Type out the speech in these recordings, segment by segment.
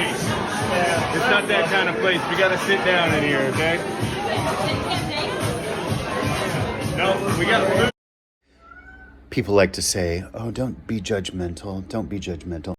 It's not that kind of place. We got to sit down in here, okay? No, we got food. People like to say, oh, don't be judgmental. Don't be judgmental.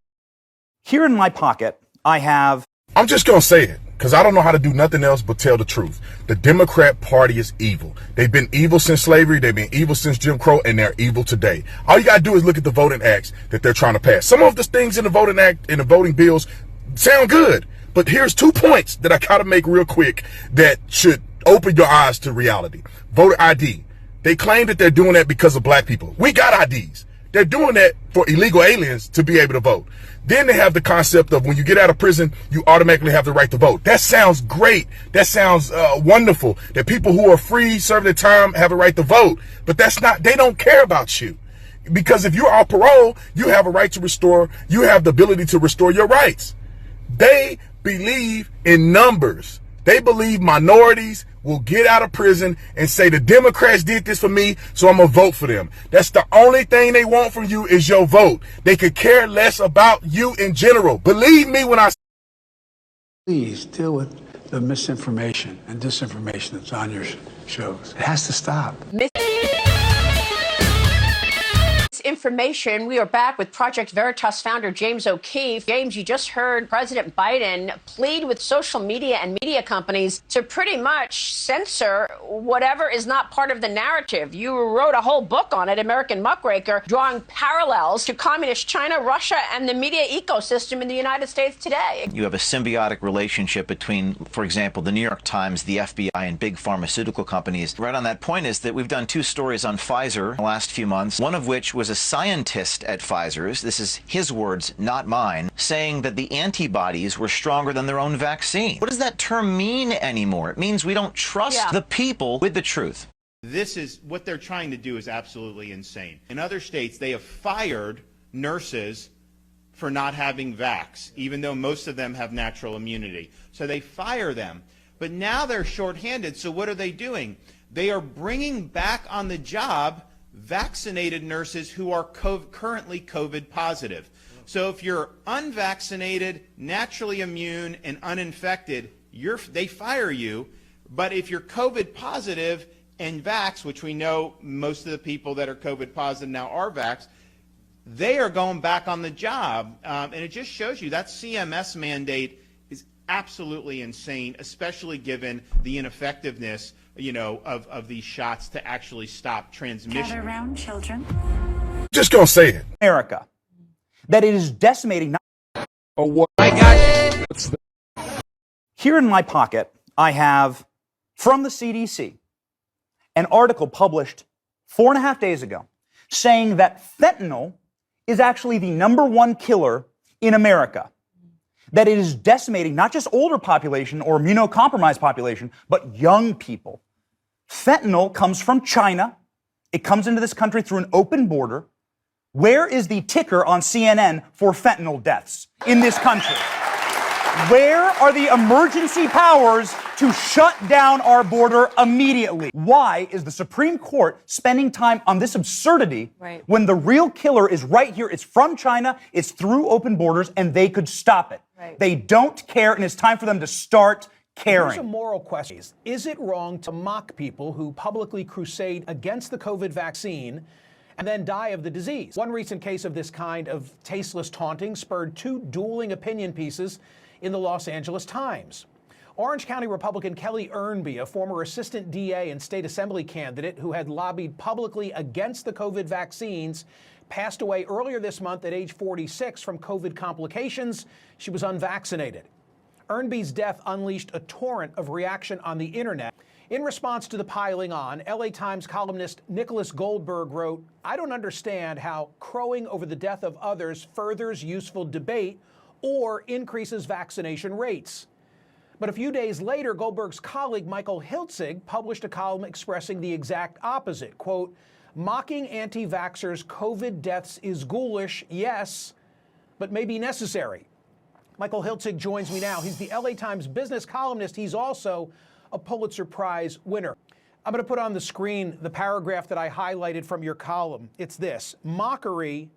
Here in my pocket, I have... I'm just going to say it, because I don't know how to do nothing else but tell the truth. The Democrat Party is evil. They've been evil since slavery. They've been evil since Jim Crow, and they're evil today. All you got to do is look at the voting acts that they're trying to pass. Some of the things in the voting act, in the voting bills, sound good. But here's 2 points that I got to make real quick that should open your eyes to reality. Voter ID. They claim that they're doing that because of black people. We got IDs. They're doing that for illegal aliens to be able to vote. Then they have the concept of when you get out of prison, you automatically have the right to vote. That sounds great. That sounds wonderful. That people who are free, serving their time, have a right to vote. But that's not, they don't care about you. Because if you're on parole, you have a right to restore, you have the ability to restore your rights. They believe in numbers. They believe minorities will get out of prison and say the Democrats did this for me, so I'm going to vote for them. That's the only thing they want from you is your vote. They could care less about you in general. Believe me when I... Please deal with the misinformation and disinformation that's on your shows. It has to stop. Information. We are back with Project Veritas founder James O'Keefe. James, you just heard President Biden plead with social media and media companies to pretty much censor whatever is not part of the narrative. You wrote a whole book on it, American Muckraker, drawing parallels to communist China, Russia, and the media ecosystem in the United States today. You have a symbiotic relationship between, for example, the New York Times, the FBI, and big pharmaceutical companies. Right on that point is that we've done 2 stories on Pfizer in the last few months, one of which was a scientist at Pfizer's, this is his words, not mine, saying that the antibodies were stronger than their own vaccine. What does that term mean anymore? It means we don't trust the people with the truth. This is what they're trying to do is absolutely insane. In other states, they have fired nurses for not having vax, even though most of them have natural immunity. So they fire them. But now they're shorthanded, so what are they doing? They are bringing back on the job vaccinated nurses who are currently COVID positive. So if you're unvaccinated, naturally immune, and uninfected, they fire you. But if you're COVID positive and vaxxed, which we know most of the people that are COVID positive now are vaxxed, they are going back on the job. And it just shows you that CMS mandate is absolutely insane, especially given the ineffectiveness of these shots to actually stop transmission. Gather around, children. Just gonna say it. America, that it is decimating... Oh, what? I got it. Here in my pocket, I have, from the CDC, an article published 4.5 days ago saying that fentanyl is actually the #1 killer in America. That it is decimating not just older population or immunocompromised population, but young people. Fentanyl comes from China. It comes into this country through an open border. Where is the ticker on CNN for fentanyl deaths in this country? Where are the emergency powers to shut down our border immediately? Why is the Supreme Court spending time on this absurdity when the real killer is right here? It's from China, it's through open borders, and they could stop it. They don't care, and it's time for them to start caring. Here's a moral question. Is it wrong to mock people who publicly crusade against the COVID vaccine and then die of the disease? One recent case of this kind of tasteless taunting spurred 2 dueling opinion pieces in the Los Angeles Times. Orange County Republican Kelly Earnby, a former assistant DA and state assembly candidate who had lobbied publicly against the COVID vaccines, passed away earlier this month at age 46 from COVID complications. She was unvaccinated. Earnby's death unleashed a torrent of reaction on the internet. In response to the piling on, LA Times columnist Nicholas Goldberg wrote, "I don't understand how crowing over the death of others furthers useful debate or increases vaccination rates." But a few days later, Goldberg's colleague Michael Hiltzig published a column expressing the exact opposite. Quote, "Mocking anti-vaxxers' COVID deaths is ghoulish, yes, but may be necessary." Michael Hiltzig joins me now. He's the LA Times business columnist. He's also a Pulitzer Prize winner. I'm going to put on the screen the paragraph that I highlighted from your column. It's this: mockery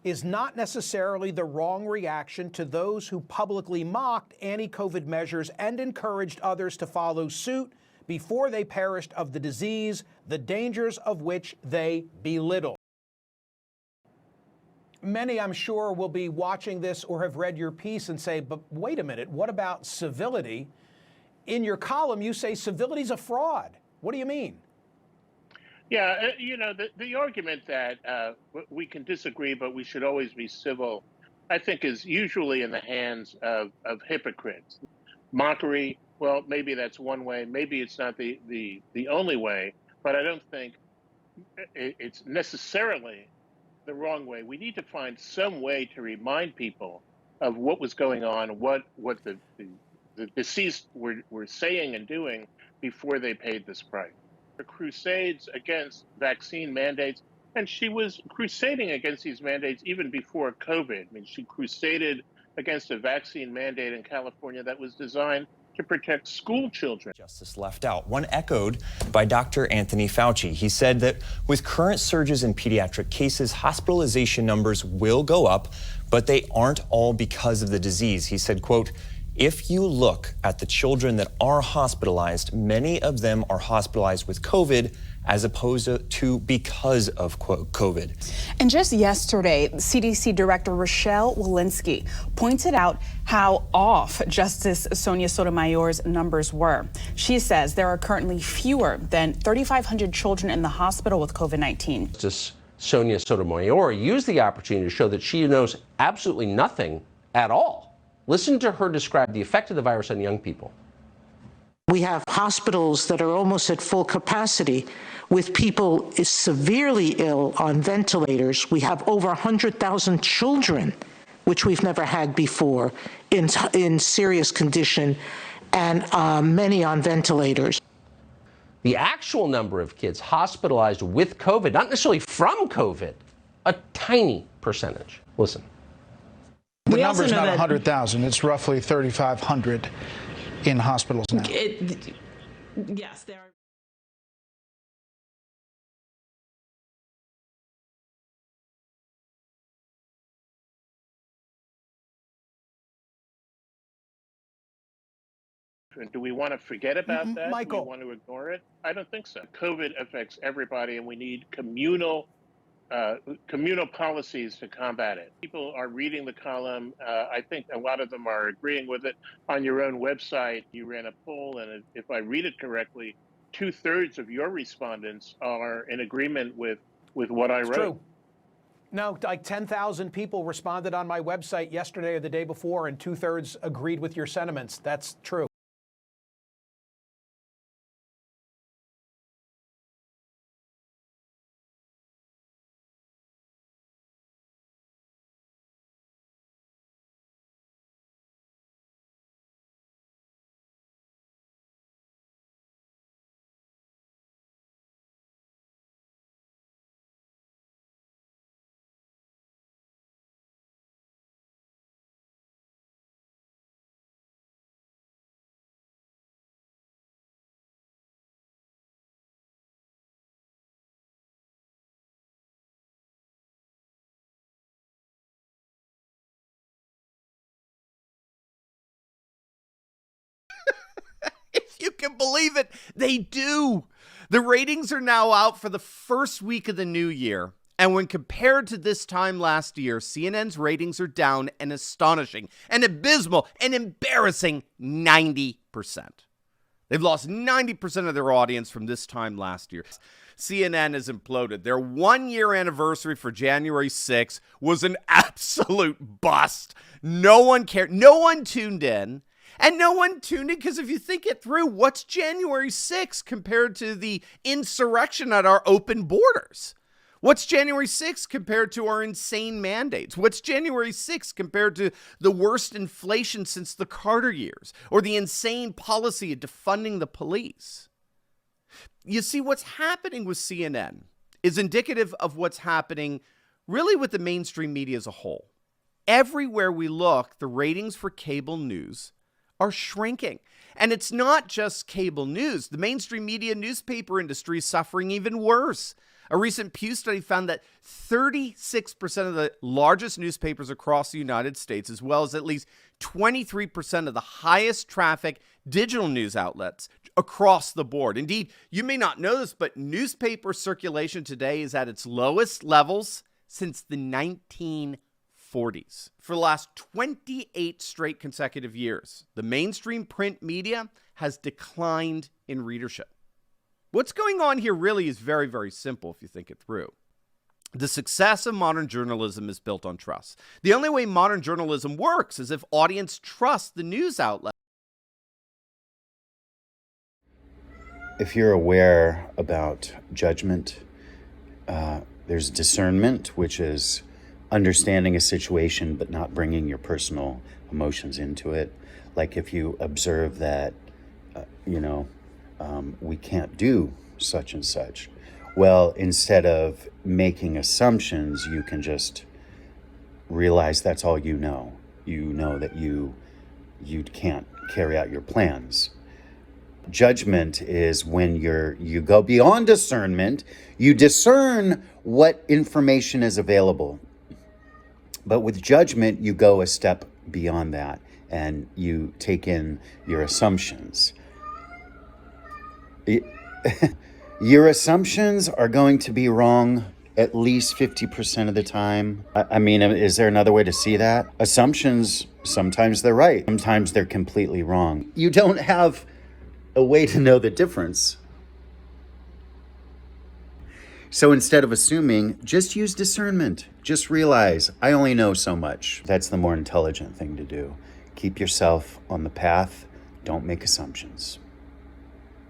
is not necessarily the wrong reaction to those who publicly mocked anti-COVID measures and encouraged others to follow suit before they perished of the disease, the dangers of which they belittled. Many, I'm sure, will be watching this or have read your piece and say, but wait a minute, what about civility? In your column, you say civility's a fraud. What do you mean? Yeah, the argument that we can disagree, but we should always be civil, I think is usually in the hands of hypocrites. Mockery, well, maybe that's one way. Maybe it's not the only way, but I don't think it's necessarily the wrong way. We need to find some way to remind people of what was going on, what the deceased were saying and doing before they paid this price. The crusades against vaccine mandates, and she was crusading against these mandates even before COVID. I mean, she crusaded against a vaccine mandate in California that was designed to protect school children. Justice left out, one echoed by Dr. Anthony Fauci. He said that with current surges in pediatric cases, hospitalization numbers will go up, but they aren't all because of the disease. He said, quote, if you look at the children that are hospitalized, many of them are hospitalized with COVID as opposed to because of COVID. And just yesterday, CDC Director Rochelle Walensky pointed out how off Justice Sonia Sotomayor's numbers were. She says there are currently fewer than 3,500 children in the hospital with COVID-19. Justice Sonia Sotomayor used the opportunity to show that she knows absolutely nothing at all. Listen to her describe the effect of the virus on young people. We have hospitals that are almost at full capacity with people severely ill on ventilators. We have over 100,000 children, which we've never had before, in serious condition, and many on ventilators. The actual number of kids hospitalized with COVID, not necessarily from COVID, a tiny percentage. Listen. The number's not 100,000. It's roughly 3,500 in hospitals now. Yes, there are. Do we want to forget about that? Michael. Do we want to ignore it? I don't think so. COVID affects everybody, and we need communal policies to combat it. People are reading the column. I think a lot of them are agreeing with it. On your own website, you ran a poll, and if I read it correctly, 2/3 of your respondents are in agreement with what I wrote. True. No, like 10,000 people responded on my website yesterday or the day before, and 2/3 agreed with your sentiments. That's true. If you can believe it, they do. The ratings are now out for the first week of the new year. And when compared to this time last year, CNN's ratings are down an astonishing, an abysmal, an embarrassing 90%. They've lost 90% of their audience from this time last year. CNN has imploded. Their 1-year anniversary for January 6th was an absolute bust. No one cared. No one tuned in. And no one tuned in because if you think it through, what's January 6th compared to the insurrection at our open borders? What's January 6th compared to our insane mandates? What's January 6th compared to the worst inflation since the Carter years or the insane policy of defunding the police? You see, what's happening with CNN is indicative of what's happening really with the mainstream media as a whole. Everywhere we look, the ratings for cable news are shrinking. And it's not just cable news. The mainstream media newspaper industry is suffering even worse. A recent Pew study found that 36% of the largest newspapers across the United States, as well as at least 23% of the highest traffic digital news outlets across the board. Indeed, you may not know this, but newspaper circulation today is at its lowest levels since the 1940s. For the last 28 straight consecutive years, the mainstream print media has declined in readership. What's going on here really is very, very simple if you think it through. The success of modern journalism is built on trust. The only way modern journalism works is if audience trusts the news outlet. If you're aware about judgment, there's discernment, which is understanding a situation but not bringing your personal emotions into it. Like if you observe that, we can't do such and such. Well, instead of making assumptions, you can just realize that's all you know. You know that you can't carry out your plans. Judgment is when you go beyond discernment. You discern what information is available. But with judgment, you go a step beyond that and you take in your assumptions. Your assumptions are going to be wrong at least 50% of the time. I mean, is there another way to see that? Assumptions, sometimes they're right. Sometimes they're completely wrong. You don't have a way to know the difference. So instead of assuming, just use discernment. Just realize, I only know so much. That's the more intelligent thing to do. Keep yourself on the path. Don't make assumptions.